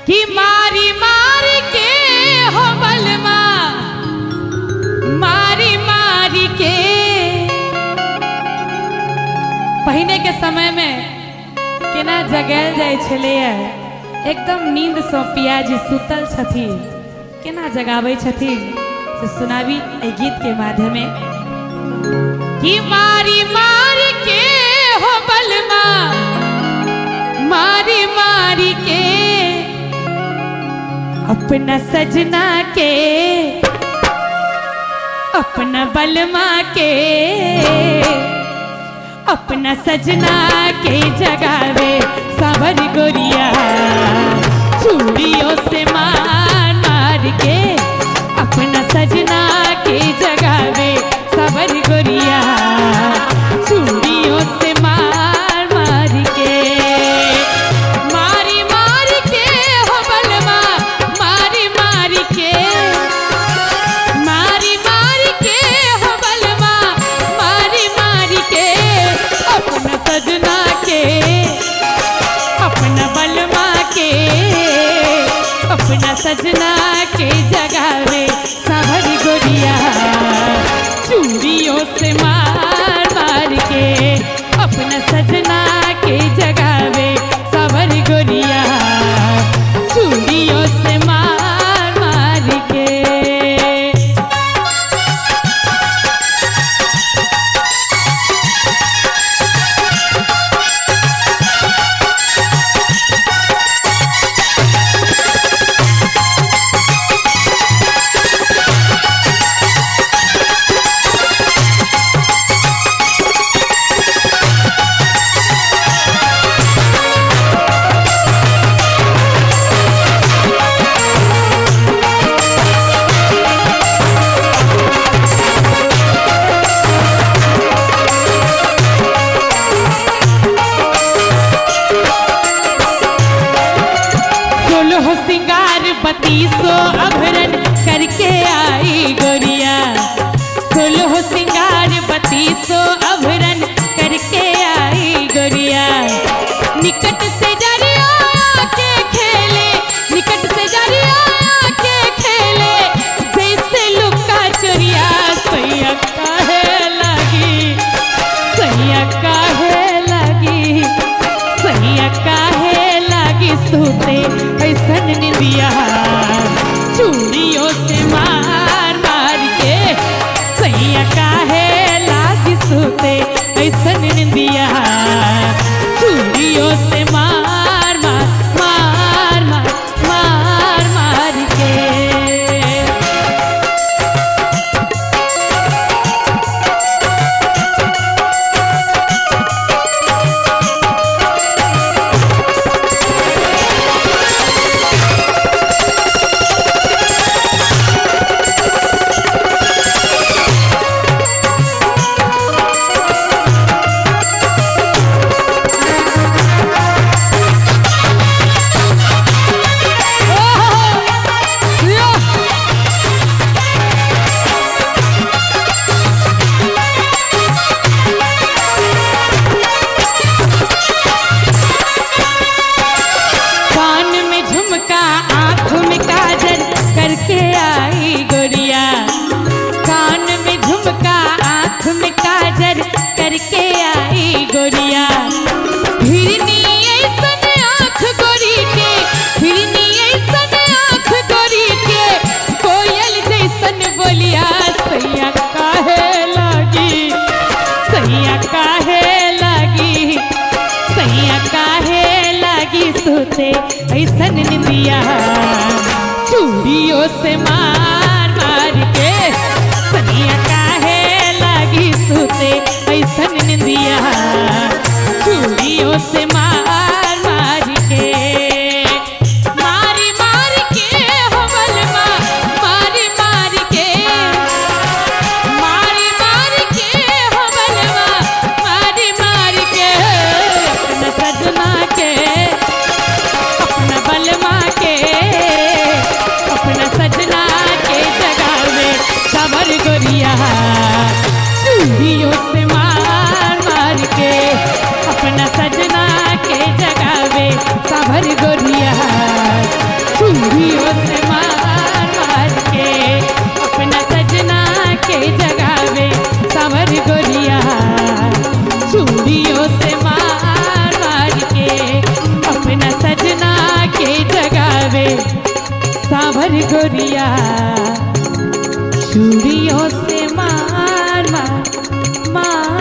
कि मारी मारी के हो बलमा, मारी मारी के। पहिने के समय में केना जगायल जाय छलैया, एकदम नींद सँ पियाजी सुतल छथिन, केना जगाबै छथिन से सुनाबी एहि गीत के माध्यम में। कि मारी मारी के हो बलमा, मारी मारी के अपना सजना के, अपना बलमा के, अपना सजना के जगावे सावर गोरिया, चूड़ियों से मार मार के। अपना सजना के जगावे सावर गोरिया, चूड़ियों से मार मार के। मारी मारी के हो बलमा, मारी मारी के, मारी मारी के हो बलमा, मारी मारी के। अपना सजना के, अपना बलमा के, अपना सजना के जगावे सावर गोरिया, चूड़ियों से मार मार के। अपना सजना के जगावे सावर गोरिया, चूड़ियों से मार मार के। सिंगार बत्तीसो अभरण करके आई गोरिया, 16 सिंगार बत्तीसो अभरण करके आई गोरिया। निकट से जरिया के खेले, निकट से जरिया के खेले, जैसे लुका चोरिया। सैया काहे लगी, सैया काहे लगी, सैया काहे लगी सूते ऐसन निंदिया, चूड़ियों से मार मार के। सैया काहे लागी सूते ऐसन निंदिया, चूड़ियों से मार मार मार मार मार मार के। करके आई गोरिया, कान में झुमका आँख में काजल करके आई गोरिया। हिरनी ऐसन आँख गोरी के, हिरनी ऐसन आँख गोरी के, कोयल जैसन बोलिया। सैया काहे लगी, सैया काहे लगी, सैया काहे लगी सूते ऐसन निंदिया, चूड़ियों से मार मार के। सैया काहे लगी सूते ऐसन निंदिया, चूड़ियों से मार मार के। मारी मार के हो बलमा, मारी मार के, मारी मार के हो बलमा, मारी मार के। अपना सजना के, अपना बलमा के, अपना सजना के जगावे सावर गोरिया, चूड़ियों से मार मार के। अपना सजना सावर गोरिया चूड़ियों से मार मार मार